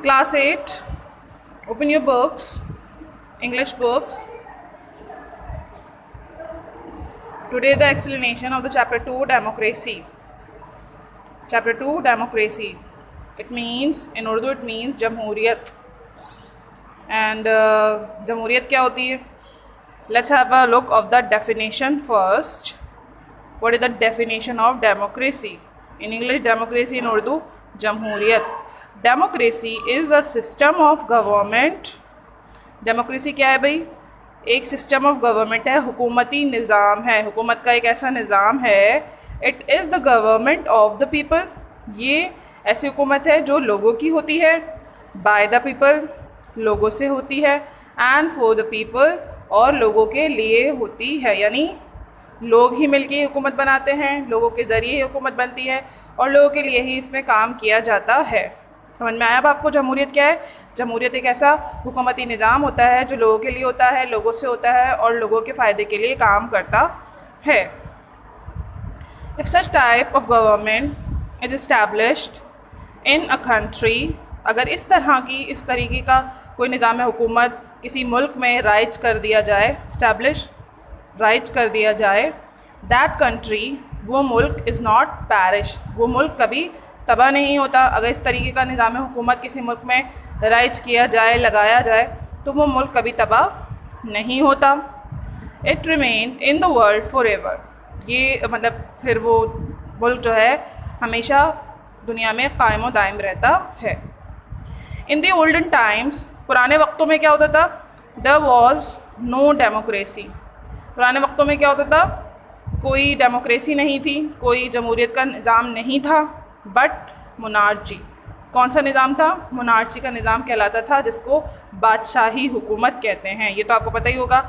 Class 8, open your books, English books. Today the explanation of the chapter 2, democracy. Chapter 2, democracy. It means, in Urdu it means jamhuriyat. And jamhuriyat क्या होती है? Let's have a look of the definition first. What is the definition of democracy? In English, democracy. In Urdu, jamhuriyat. Democracy is a system of government. Democracy क्या है भाई? एक system of government है, हुकूमती निज़ाम है, हुकूमत का एक ऐसा निज़ाम है. It is the government of the people. ये ऐसी हुकूमत है जो लोगों की होती है, बाय द पीपल, लोगों से होती है, एंड फॉर द पीपल, और लोगों के लिए होती है. यानी लोग ही मिलके हुकूमत बनाते हैं, लोगों के ज़रिए ही हुकूमत बनती है और लोगों के लिए ही इसमें काम किया जाता है. समझ में आया अब आपको जमहूरियत क्या है? जमहूरियत एक ऐसा हुकूमती निज़ाम होता है जो लोगों के लिए होता है, लोगों से होता है और लोगों के फ़ायदे के लिए काम करता है. If such type of government is established in a country, अगर इस तरीके का कोई निज़ाम हुकूमत किसी मुल्क में राइज कर दिया जाए, इस्टेब्लिश राइज कर दिया जाए, दैट कंट्री, वो मुल्क इज़ नॉट पैरिश, वो मुल्क कभी तबाह नहीं होता. अगर इस तरीके का निज़ाम हुकूमत किसी मुल्क में राइज किया जाए, लगाया जाए, तो वो मुल्क कभी तबाह नहीं होता. It remain in the world for ever, ये मतलब फिर वो मुल्क जो है हमेशा दुनिया में कायम व दायम रहता है. इन द ओल्डन टाइम्स, पुराने वक्तों में क्या होता था? There was no democracy. पुराने वक्तों में क्या होता था? कोई डेमोक्रेसी नहीं थी, कोई जमहूरियत का निज़ाम नहीं था, बट मोनार्ची. कौन सा निज़ाम था? मोनार्ची का निज़ाम कहलाता था, जिसको बादशाही हुकूमत कहते हैं. ये तो आपको पता ही होगा.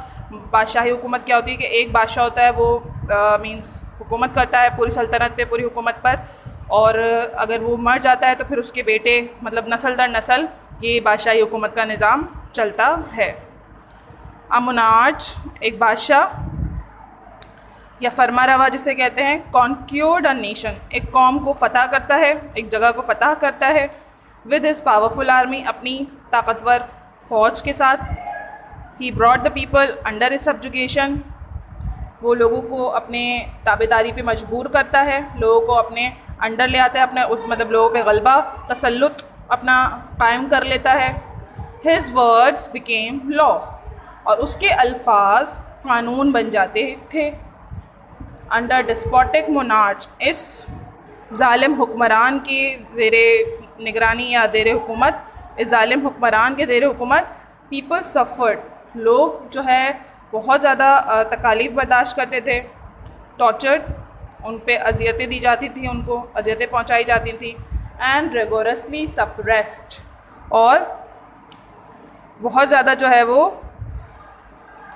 बादशाही हुकूमत क्या होती है कि एक बादशाह होता है, वो मींस हुकूमत करता है पूरी सल्तनत पे, पूरी हुकूमत पर, और अगर वो मर जाता है तो फिर उसके बेटे, मतलब नस्ल दर नस्ल ये बादशाही हुकूमत का निज़ाम चलता है. अ मोनार्च, एक बादशाह या फरमा रवा जिसे कहते हैं, कॉन्क्योर्ड अ नेशन, एक कौम को फ़तह करता है, एक जगह को फ़तह करता है, विद हिज पावरफुल आर्मी, अपनी ताकतवर फ़ौज के साथ. He brought the people under his subjugation, वो लोगों को अपने ताबेदारी पे मजबूर करता है, लोगों को अपने अंडर ले आता है, अपने मतलब लोगों पे गलबा, तसल्लुत अपना कायम कर लेता है. हिज वर्ड्स बिकेम लॉ, और उसके अल्फाज कानून बन जाते थे. अंडर डिस्पोटिक मोनार्च, इस ज़ालिम हुक्मरान की ज़ेरे निगरानी या ज़ेरे हुकूमत, इस ज़ालिम हुक्मरान के ज़ेरे हुकूमत, पीपल सफ़र्ड, लोग जो है बहुत ज़्यादा तकालीफ बर्दाश्त करते थे. टॉर्चर्ड, उन पे अजियतें दी जाती थी, उनको अजियतें पहुंचाई जाती थी. एंड रिगोरसली सप्रेस्ड, और बहुत ज़्यादा जो है वो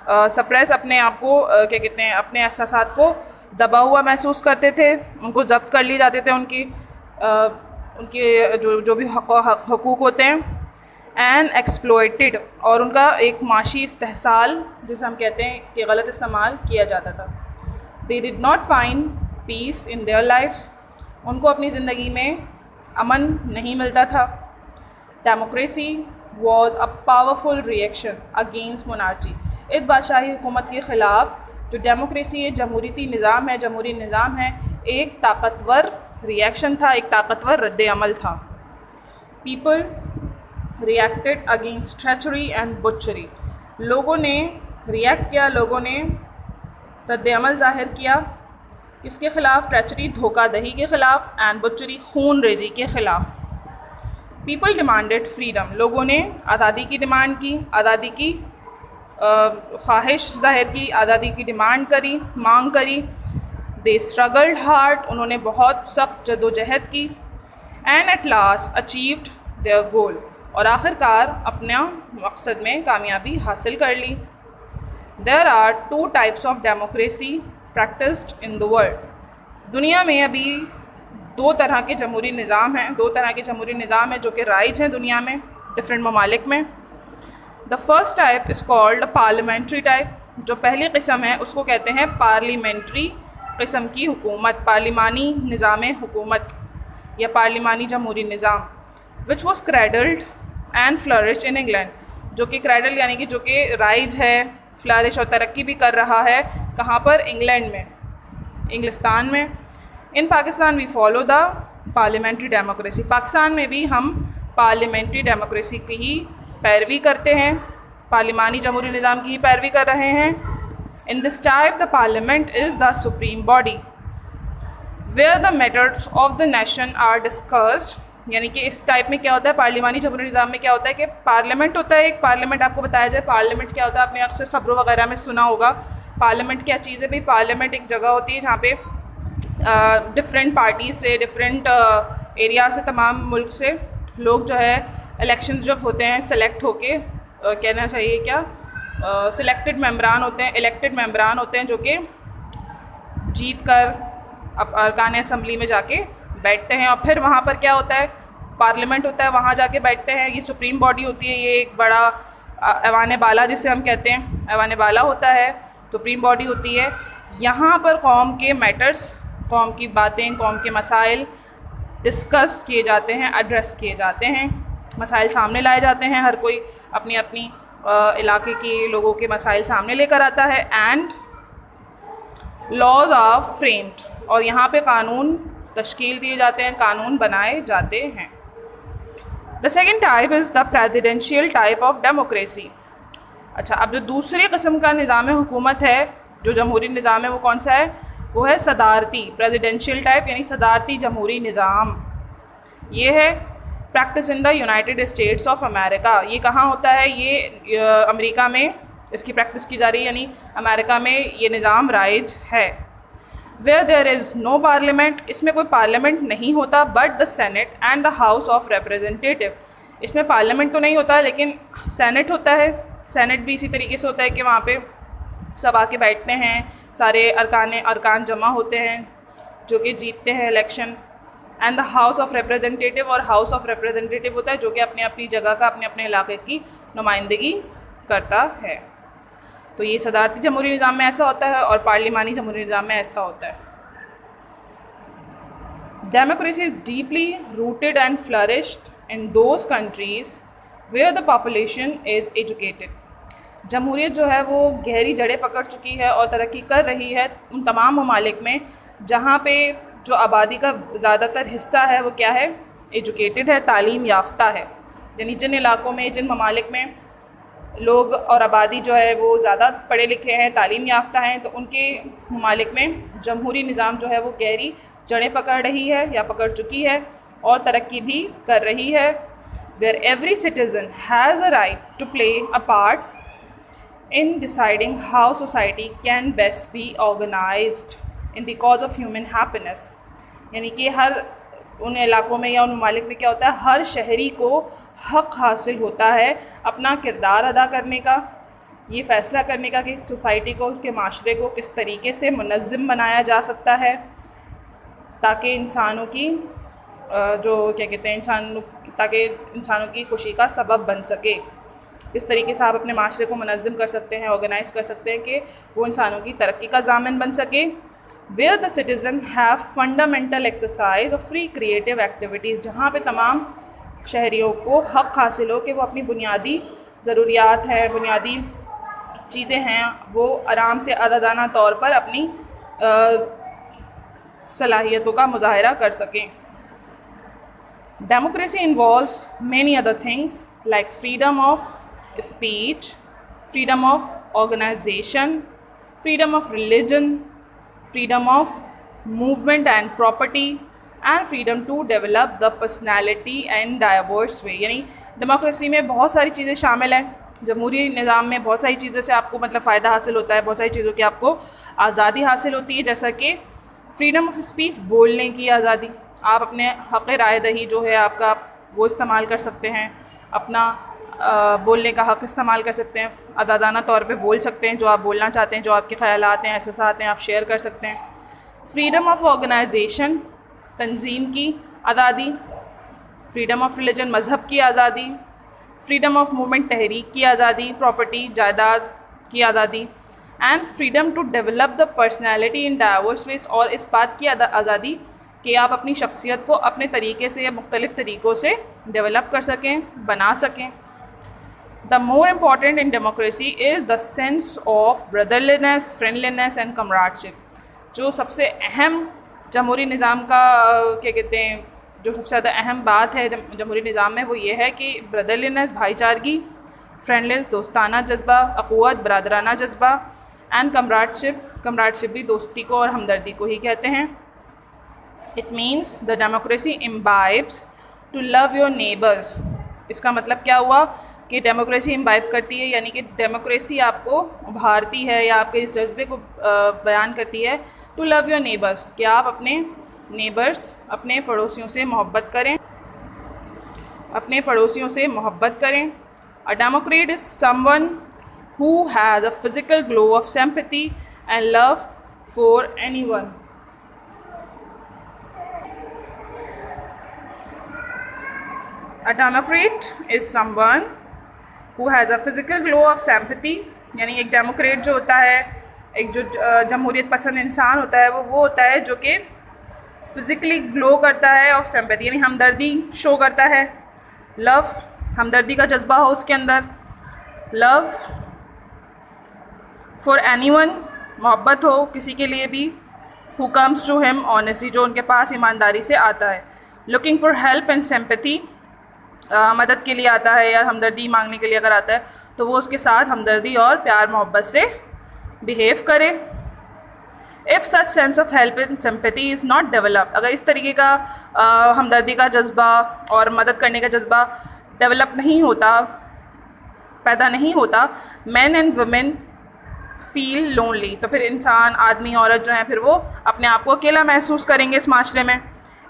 सप्रेस, अपने आप को क्या कहते हैं, अपने एहसासात को दबा हुआ महसूस करते थे. उनको जब्त कर लिए जाते थे, उनके जो भी हकूक़ होते हैं. एंड एक्सप्लॉयटेड, और उनका एक माशी इस्तेहसाल जिसे हम कहते हैं कि गलत इस्तेमाल किया जाता था. They did not find peace in their lives, उनको अपनी ज़िंदगी में अमन नहीं मिलता था. Democracy was a powerful reaction against monarchy, इस बादशाही हुकूमत के ख़िलाफ़ जो डेमोक्रेसी है, जमहूरीती निज़ाम है, जमहूरी निज़ाम है, एक ताकतवर रिएक्शन था, एक ताकतवर रद्द अमल था. People reacted against treachery and बुचरी, लोगों ने रिएक्ट किया, लोगों ने रद्द अमल ज़ाहिर किया. किसके ख़िलाफ़? ट्रेचरी, धोखाधही के ख़िलाफ़, एंड बुचरी, खून रेजी के ख़िलाफ़. पीपल डिमांडेड फ्रीडम, लोगों ने आज़ादी की डिमांड की, आज़ादी की ख्वाहिश ज़ाहिर की, आज़ादी की डिमांड करी, मांग करी. दे स्ट्रगल्ड हार्ड, उन्होंने बहुत सख्त जदोजहद की. And at last achieved their goal, और आखिरकार अपना मकसद में कामयाबी हासिल कर ली. There are 2 types of democracy practised in the world, दुनिया में अभी 2 तरह के जमहूरी निज़ाम हैं, 2 तरह के जमहूरी निज़ाम हैं जो कि राइज हैं दुनिया में, डिफरेंट ममालिक में. The first type is called parliamentary type, जो पहली किस्म है उसको कहते हैं पार्लियामेंट्री किस्म की हुकूमत, पार्लिमानी निज़ाम हुकूमत या पार्लिमानी जमहूरी निज़ाम. Which was cradled and flourish in England, जो कि क्राइडल यानी कि जो कि राइज है, फ्लरिश और तरक्की भी कर रहा है, कहाँ पर? इंग्लैंड में, इंग्लिस्तान में। In Pakistan we follow the parliamentary democracy, Pakistan में भी हम पार्लियामेंट्री डेमोक्रेसी की ही पैरवी करते हैं, पार्लिमानी जमहूरी निज़ाम की ही पैरवी कर रहे हैं। In this type the parliament is the supreme body where the matters of the nation are discussed, यानी कि इस टाइप में क्या होता है, पार्लिमानी जमहूरी निज़ाम में क्या होता है कि पार्लियामेंट होता है। एक पार्लियामेंट आपको बताया जाए, पार्लियामेंट क्या होता है, आपने अक्सर खबरों वगैरह में सुना होगा। पार्लियामेंट क्या चीज़ है भाई? पार्लियामेंट एक जगह होती है जहाँ पे डिफरेंट पार्टीज से, डिफरेंट एरिया से, तमाम मुल्क से लोग जो है इलेक्शंस जब होते हैं सेलेक्ट होके, कहना चाहिए क्या, सिलेक्टेड मेंबरान होते हैं, इलेक्टेड मेंबरान होते हैं जो कि जीत कर अब अरकान असम्बली में जाके बैठते हैं और फिर वहाँ पर क्या होता है, पार्लियामेंट होता है, वहाँ जाके बैठते हैं। ये सुप्रीम बॉडी होती है, ये एक बड़ा ऐवान बाला जिसे हम कहते हैं, ऐवान बाला होता है, सुप्रीम बॉडी होती है। यहाँ पर कौम के मैटर्स, कौम की बातें, कौम के मसाइल डिस्कस किए जाते हैं, एड्रेस किए जाते हैं, मसाइल सामने लाए जाते हैं, हर कोई अपनी अपनी इलाके के लोगों के मसाइल सामने लेकर आता है। एंड लॉज आर फ्रेम्ड, और यहाँ पे कानून तश्कील दिए जाते हैं, कानून बनाए जाते हैं। The second type is the presidential type of democracy. अच्छा, अब जो दूसरी किस्म का निज़ाम हुकूमत है, जो जमहूरी निज़ाम है, वो कौन सा है? वो है सदारती, प्रेसिडेंशियल टाइप, यानी सदारती जमहूरी निज़ाम। ये है practice in the United states of America. ये कहाँ होता है? ये अमेरिका में इसकी प्रैक्टिस की जा रही है, यानी अमेरिका में ये निज़ाम राइज है। Where there is no parliament, इसमें कोई पार्लियामेंट नहीं होता, but the senate and the house of representative. इसमें पार्लियामेंट तो नहीं होता लेकिन सेनेट होता है। सेनेट भी इसी तरीके से होता है कि वहाँ पे सब आके बैठते हैं, सारे अरकान जमा होते हैं जो कि जीतते हैं election. And the house of representative, और हाउस ऑफ रिप्रेजेंटेटिव होता है जो कि अपने अपनी जगह का, अपने अपने इलाके की नुमाइंदगी करता है। तो ये सदारती जमहूरी निज़ाम में ऐसा होता है और पार्लिमानी जमहूरी निज़ाम में ऐसा होता है। Democracy is deeply rooted and flourished in those countries where the population is educated. जमहूरियत जो है वो गहरी जड़ें पकड़ चुकी है और तरक्की कर रही है उन तमाम ममालिक में जहाँ पे जो आबादी का ज़्यादातर हिस्सा है वो क्या है? एजुकेटेड है, तालीम याफ्ता है। यानी जिन इलाकों में, जिन ममालिक में लोग और आबादी जो है वो ज़्यादा पढ़े लिखे हैं, तालीम याफ्ता हैं, तो उनके ममालिक में जमहूरी निज़ाम जो है वो गहरी जड़ें पकड़ रही है या पकड़ चुकी है और तरक्की भी कर रही है। Where every citizen has a right to play a part in deciding how society can best be organized in the cause of human happiness। यानी कि हर उन इलाकों में या उन ममालिक में क्या होता है, हर शहरी को हक़ हासिल होता है अपना किरदार अदा करने का, ये फ़ैसला करने का कि सोसाइटी को, उसके माशरे को किस तरीके से मुनज़्ज़म बनाया जा सकता है ताकि इंसानों की जो क्या कहते हैं, ताकि इंसानों की खुशी का सबब बन सके। इस तरीके से आप अपने माशरे को मुनज़्ज़म कर सकते हैं, ऑर्गेनाइज़ कर सकते हैं कि वो इंसानों की तरक्की का ज़ामिन बन सके। Where the citizen have fundamental exercise of free creative activities, जहाँ पे तमाम शहरियों को हक़ हासिल हो कि वो अपनी बुनियादी ज़रूरियात हैं, बुनियादी चीज़ें हैं, वो आराम से आज़ादाना तौर पर अपनी सलाहियतों का मुज़ाहरा कर सकें। Democracy involves many other things like freedom of speech, freedom of organization, freedom of religion, freedom of movement and property, and freedom to develop the personality and diverse way। यानी डेमोक्रेसी में बहुत सारी चीज़ें शामिल हैं। जमहूरी निज़ाम में बहुत सारी चीज़ों से आपको मतलब फ़ायदा हासिल होता है, बहुत सारी चीज़ों की आपको आज़ादी हासिल होती है, जैसा कि फ्रीडम ऑफ स्पीच, बोलने की आज़ादी, आप अपने हक़ राय दही जो है आपका वो इस्तेमाल कर सकते हैं, अपना बोलने का हक़ इस्तेमाल कर सकते हैं, आज़ादाना तौर पे बोल सकते हैं जो आप बोलना चाहते हैं, जो आपके ख़यालात हैं, एहसासात हैं, आप शेयर कर सकते हैं। फ्रीडम ऑफ ऑर्गेनाइजेशन, तंजीम की आज़ादी, फ्रीडम ऑफ रिलीजन, मज़हब की आज़ादी, फ्रीडम ऑफ मूवमेंट, तहरीक की आज़ादी, प्रॉपर्टी, जायदाद की आज़ादी, and freedom to develop the personality in diverse ways, और इस बात की आज़ादी कि आप अपनी शख्सियत को अपने तरीके से या मुख्तलिफ़ तरीक़ों से डेवलप कर सकें, बना सकें। The more important in democracy is the sense of brotherliness, friendliness and comradeship. जो सबसे अहम जमहूरी निज़ाम का क्या कहते हैं, जो सबसे ज़्यादा अहम बात है जमहूरी निज़ाम में, वो ये है कि ब्रदरलीनेस, भाईचारगी, फ्रेंडलीनेस, दोस्ताना जज्बा, अख़ुवत, बरादराना जज्बा, एंड कमराडशिप भी दोस्ती को और हमदर्दी को ही कहते हैं। It means the democracy imbibes to love your neighbours. इसका मतलब क्या हुआ कि डेमोक्रेसी इम्बाइब करती है, यानी कि डेमोक्रेसी आपको उभारती है या आपके इस जज्बे को बयान करती है टू लव योर नेबर्स, कि आप अपने नेबर्स, अपने पड़ोसियों से मोहब्बत करें, अपने पड़ोसियों से मोहब्बत करें। A democrat is someone who has a physical glow of sympathy and love for anyone. A democrat is someone who has a physical glow of sympathy, यानी एक डेमोक्रेट जो होता है, एक जो जमहूरियत पसंद इंसान होता है, वो होता है जो कि फिज़िकली ग्लो करता है, ऑफ सिंपैथी यानी हमदर्दी शो करता है, लव, हमदर्दी का जज्बा हो उसके अंदर, लव फॉर एनीवन, मोहब्बत हो किसी के लिए भी, who comes to him honestly, जो उनके पास ईमानदारी से आता है, looking for help and sympathy, मदद के लिए आता है या हमदर्दी मांगने के लिए अगर आता है तो वो उसके साथ हमदर्दी और प्यार मोहब्बत से बिहेव करे। If such sense of help and sympathy is not develop, अगर इस तरीके का हमदर्दी का जज्बा और मदद करने का जज्बा डेवलप नहीं होता, पैदा नहीं होता, man and women feel lonely, तो फिर इंसान, आदमी, औरत जो है फिर वो अपने आप को अकेला महसूस करेंगे इस माशरे में।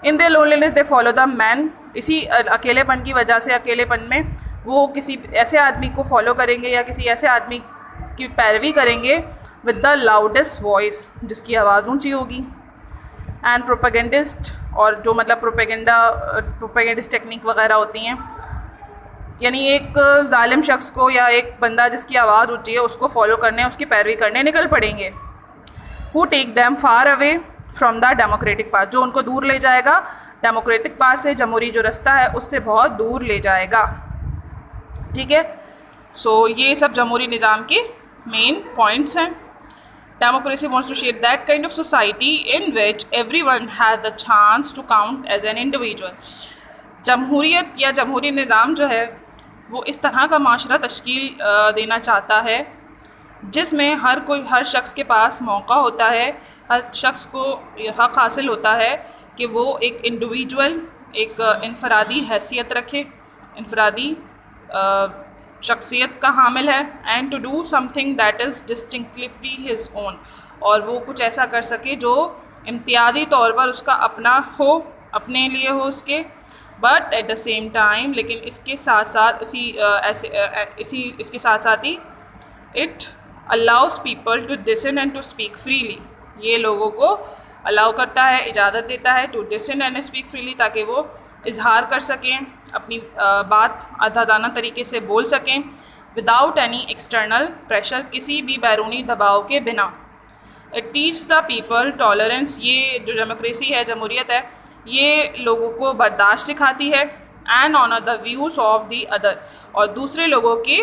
In their loneliness they follow the man, इसी अकेलेपन की वजह से, अकेलेपन में वो किसी ऐसे आदमी को फॉलो करेंगे या किसी ऐसे आदमी की पैरवी करेंगे विद द लाउडेस्ट वॉइस, जिसकी आवाज़ ऊंची होगी। एंड प्रोपेगेंडिस्ट, और जो मतलब प्रोपेगेंडिस्ट टेक्निक वगैरह होती हैं, यानी एक जालिम शख्स को या एक बंदा जिसकी आवाज़ ऊँची है उसको फॉलो करने, उसकी पैरवी करने निकल पड़ेंगे। Who take them far away from the democratic path, जो उनको दूर ले जाएगा डेमोक्रेटिक पाथ से, जमहूरी जो रास्ता है उससे बहुत दूर ले जाएगा। ठीक है, सो ये सब जमहूरी निज़ाम के मेन पॉइंट्स हैं। Democracy wants to shape that kind of society in which everyone has the chance to count as an individual. जमहूरियत या जमहूरी निज़ाम जो है वो इस तरह का माशरा तश्कील देना चाहता है जिसमें हर शख्स के पास मौका होता है, हर शख्स को हक़ हासिल होता है कि वो एक इंडिविजुअल, एक इनफरादी हैसियत रखे, इनफरादी शख्सियत का हामिल है, and to do something that is distinctively his own, और वो कुछ ऐसा कर सके जो इम्तियादी तौर पर उसका अपना हो, अपने लिए हो उसके, but at the same time, लेकिन इसके साथ साथ इसके साथ साथ ही it allows people to dissent and to speak freely, ये लोगों को अलाउ करता है, इजाज़त देता है to dissent and speak freely, ताकि वो इजहार कर सकें, अपनी बात आज़ादाना तरीके से बोल सकें, विदाउट एनी एक्सटर्नल प्रेशर, किसी भी बैरूनी दबाव के बिना। It teach the people tolerance, ये जो डेमोक्रेसी है, जमहूरियत है, ये लोगों को बर्दाश्त सिखाती है, and honour the views of the other, और दूसरे लोगों के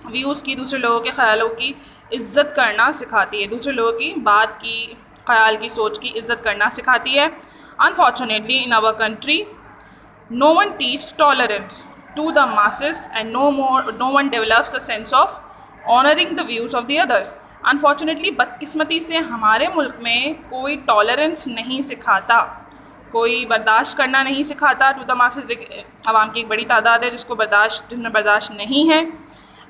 व्यूज़ की, दूसरे लोगों के ख्यालों की इज़्ज़त करना सिखाती है, दूसरे लोगों की बात की, ख्याल की, सोच की इज़्ज़त करना सिखाती है। Unfortunately in our country no one teach tolerance to the masses and no one develops the sense of honoring the views of the others. Unfortunately, बदकिस्मती से हमारे मुल्क में कोई टॉलरेंस नहीं सिखाता, कोई बर्दाश्त करना नहीं सिखाता टू द मासेस। आवाम की एक बड़ी तादाद है जिसमें बर्दाश्त नहीं है,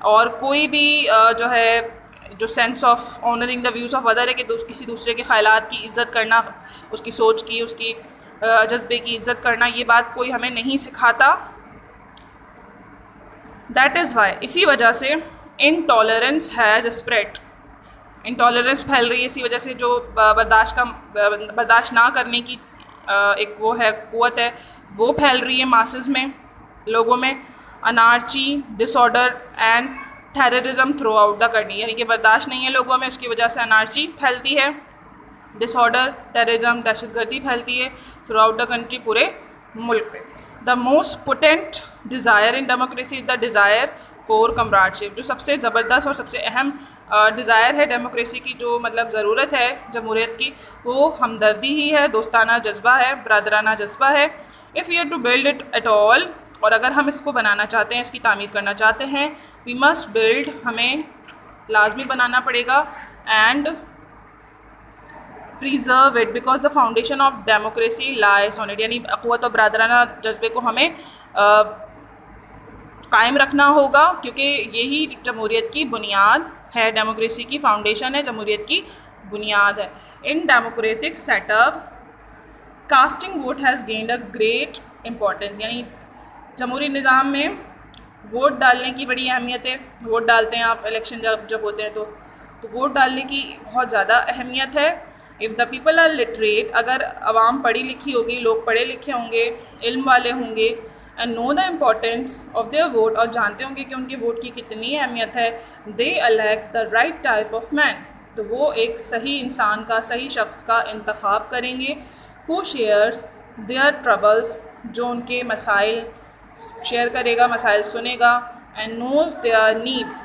और कोई भी जो है जो sense of honouring the views of other है कि किसी दूसरे के ख्यालात की इज़्ज़त करना, उसकी सोच की, उसकी जज्बे की इज़्ज़त करना, ये बात कोई हमें नहीं सिखाता। दैट इज़ वाई, इसी वजह से इनटॉलरेंस हैज़ स्प्रेड, इनटॉलरेंस फैल रही है, इसी वजह से जो बर्दाश्त ना करने की एक वो है क़ुव्वत है, वो फैल रही है मासेस में, लोगों में। Anarchy, disorder and terrorism throughout the country, यानी कि बर्दाश्त नहीं है लोगों में, उसकी वजह से अनार्ची फैलती है, डिसऑर्डर, टेररिज्म, दहशतगर्दी फैलती है थ्रू आउट द कंट्री, पूरे मुल्क पे। The most potent desire in democracy is the desire for comradeship. जो सबसे ज़बरदस्त और सबसे अहम डिज़ायर है डेमोक्रेसी की, जो मतलब ज़रूरत है जमहूरियत की, वो हमदर्दी ही है, दोस्ताना जज्बा है, बरदराना जज्बा है। If you to build it at all, और अगर हम इसको बनाना चाहते हैं, इसकी तामीर करना चाहते हैं, वी मस्ट बिल्ड, हमें लाजमी बनाना पड़ेगा, and preserve it because the foundation of democracy lies on it. यानी अक़ुव्वत और बरदराना जज्बे को हमें कायम रखना होगा, क्योंकि यही जमहूरियत की बुनियाद है, डेमोक्रेसी की फाउंडेशन है, जमहूरियत की बुनियाद है। In democratic setup casting vote has gained a great importance. यानी जमहूरी निज़ाम में वोट डालने की बड़ी अहमियत है। वोट डालते हैं आप इलेक्शन जब होते हैं तो वोट डालने की बहुत ज़्यादा अहमियत है। If the people are literate, अगर आवाम पढ़ी लिखी होगी, लोग पढ़े लिखे होंगे, इल्म वाले होंगे, and know the importance of their vote, और जानते होंगे कि उनके वोट की कितनी अहमियत है, they elect the right type of man, तो वो एक सही इंसान का, सही शख्स का इंतखाब करेंगे। हु शेयर्स देयर ट्रबल्स, जो उनके मसाइल शेयर करेगा, मसाइल सुनेगा, and knows their needs,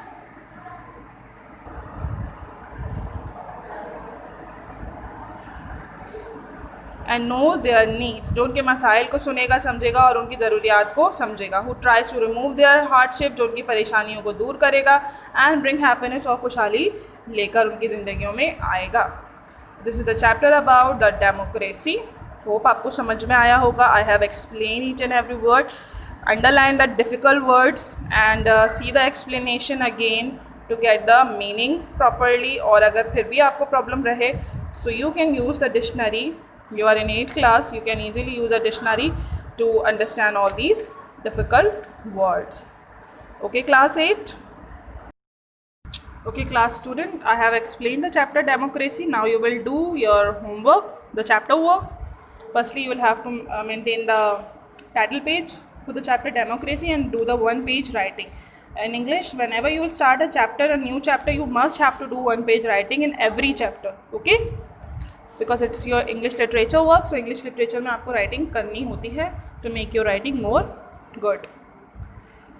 and know their needs, जो उनके मसाइल को सुनेगा, समझेगा और उनकी ज़रूरियात को समझेगा। Who tries to remove their hardship, जो उनकी परेशानियों को दूर करेगा, एंड ब्रिंग हैप्पीनेस, और खुशहाली लेकर उनकी ज़िंदगियों में आएगा। This is the chapter about the democracy. Hope आपको समझ में आया होगा। I have explain each and every word, underline the difficult words and see the explanation again to get the meaning properly. और अगर फिर भी आपको प्रॉब्लम रहे, so you can use the dictionary. You are in 8th class, you can easily use a dictionary to understand all these difficult words. Okay, class 8. Okay, class student, I have explained the chapter democracy. Now you will do your homework, the chapter work. Firstly, you will have to maintain the title page for the chapter democracy and do the one page writing. In English, whenever you will start a chapter, a new chapter, you must have to do one page writing in every chapter. Okay? Because it's your English literature work, so English literature में आपको writing करनी होती है to make your writing more good.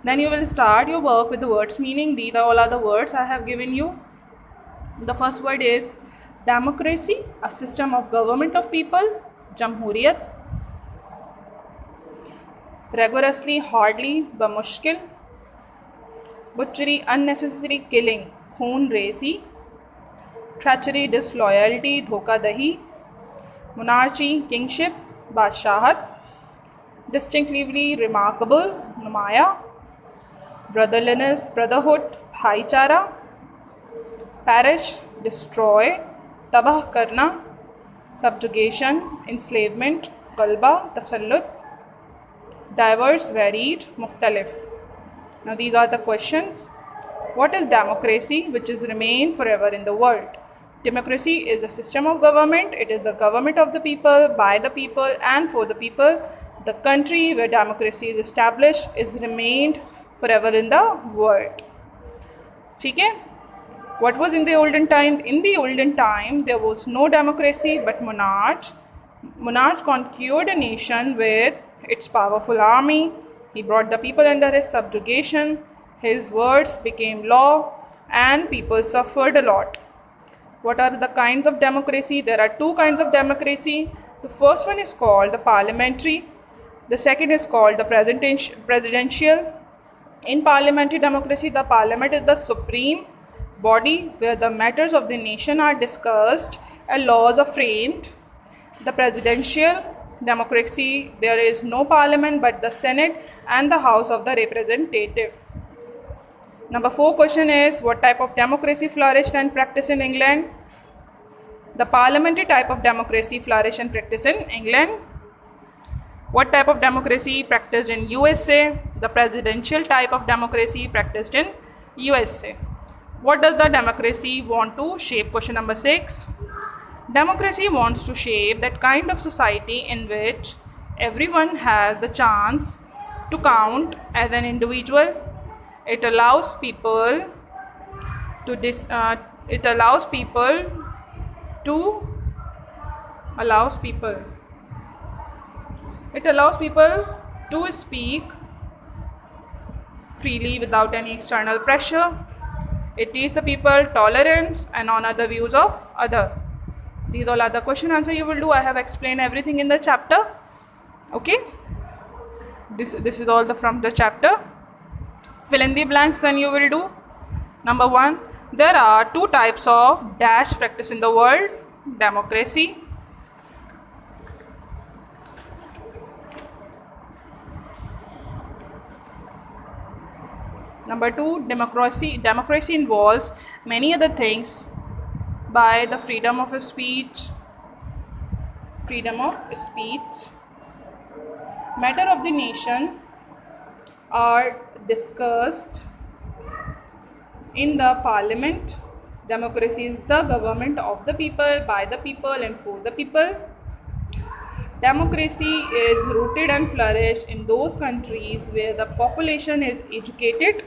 Then you will start your work with the words meaning. The the all are the words I have given you. The first word is democracy, a system of government of people, जमहूरियत. Regularly, hardly, बमुश्किल. Butchery, unnecessary killing, खून रेजी. Treachery, disloyalty, धोखादही. Monarchy, kingship, बादशाहत. Distinctively, remarkable, नुमाया. Brotherliness, brotherhood, भाईचारा. Perish, destroy, तबाह करना. सब्जुगेशन, इंस्लेवमेंट, गलबा, तसल्लुत. डाइवर्स, वेरीड, मुख्तलिफ. Now these are the questions. What is democracy, which is remain forever in the world? Democracy is the system of government. It is the government of the people, by the people, and for the people. The country where democracy is established is remained forever in the world. ठीक है? What was in the olden time? In the olden time, there was no democracy, but monarch conquered a nation with its powerful army. He brought the people under his subjugation. His words became law, and people suffered a lot. What are the kinds of democracy? There are two kinds of democracy. The first one is called the parliamentary. The second is called the presidential. In parliamentary democracy, the parliament is the supreme body where the matters of the nation are discussed and laws are framed. The presidential democracy, there is no parliament but the Senate and the House of the Representative. Number 4 question is, what type of democracy flourished and practiced in England? The parliamentary type of democracy flourished and practiced in England. What type of democracy practiced in USA? The presidential type of democracy practiced in USA. What does the democracy want to shape? Question number 6. Democracy wants to shape that kind of society in which everyone has the chance to count as an individual. It allows people to allows people. It allows people to speak freely without any external pressure. It teaches the people tolerance and honor the views of other. These all are the question answer you will do. I have explained everything in the chapter. Okay. This is all from the chapter. Fill in the blanks then you will do. Number 1. There are two types of dash practice in the world. Democracy. Number 2. Democracy. Democracy involves many other things by the freedom of speech. Freedom of speech. Matter of the nation are discussed in the parliament. Democracy is the government of the people, by the people and for the people. Democracy is rooted and flourished in those countries where the population is educated.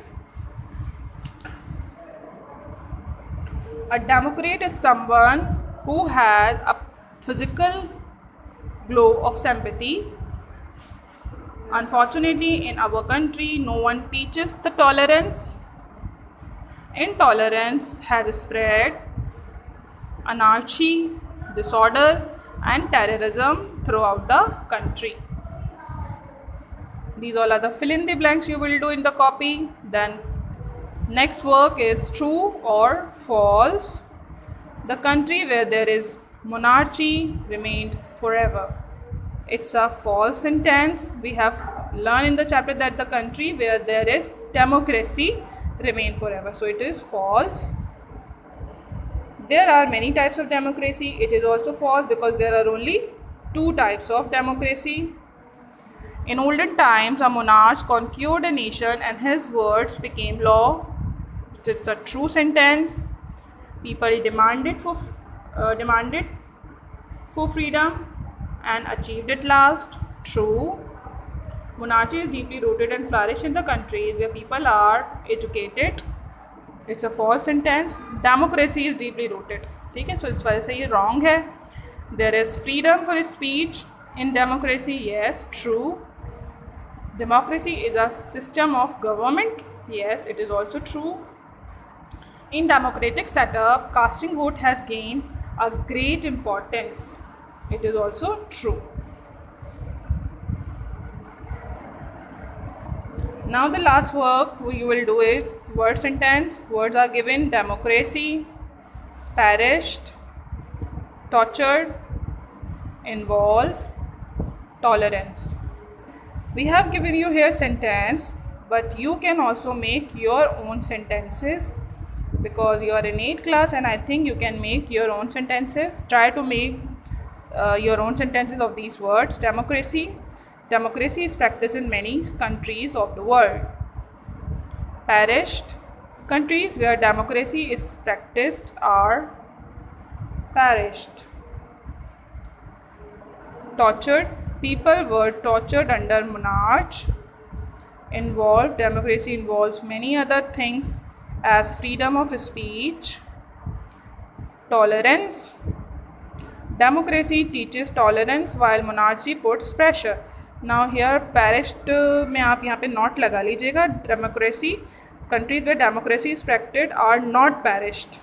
A democrat is someone who has a physical glow of sympathy. Unfortunately, in our country, no one teaches the tolerance. Intolerance has spread. Anarchy, disorder, and terrorism throughout the country. These all are the fill in the blanks you will do in the copy. Then next work is true or false. The country where there is monarchy remained forever. It's a false sentence. We have learned in the chapter that the country where there is democracy remain forever. So it is false. There are many types of democracy. It is also false because there are only two types of democracy. In olden times, a monarch conquered a nation and his words became law. It's a true sentence. People demanded for freedom and achieved it last. True. Monarchy is deeply rooted and flourished in the countries where people are educated. It's a false sentence. Democracy is deeply rooted. ठीक है, so इस वजह से ये wrong है. There is freedom for speech in democracy. Yes, true. Democracy is a system of government. Yes, it is also true. In democratic setup, casting vote has gained a great importance. It is also true. Now the last work you will do is word sentence. Words are given: democracy, perished, tortured, involve, tolerance. We have given you here sentence, but you can also make your own sentences because you are in 8th class and I think you can make your own sentences. Try to make your own sentences of these words. Democracy. Democracy is practiced in many countries of the world. Perished. Countries where democracy is practiced are perished. Tortured. People were tortured under monarch. Involved. Democracy involves many other things as freedom of speech. Tolerance. Democracy teaches tolerance while monarchy puts pressure. Now here perished में आप यहाँ पे not लगा लीजिएगा. Democracy, countries where democracy is practiced are not perished.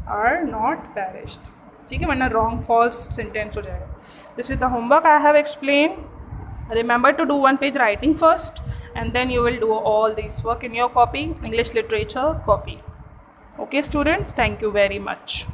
Are not perished. ठीक है, वरना wrong false sentence हो जाएगा. This is the homework I have explained. Remember to do one page writing first and then you will do all this work in your copy, English literature copy. Okay students, thank you very much.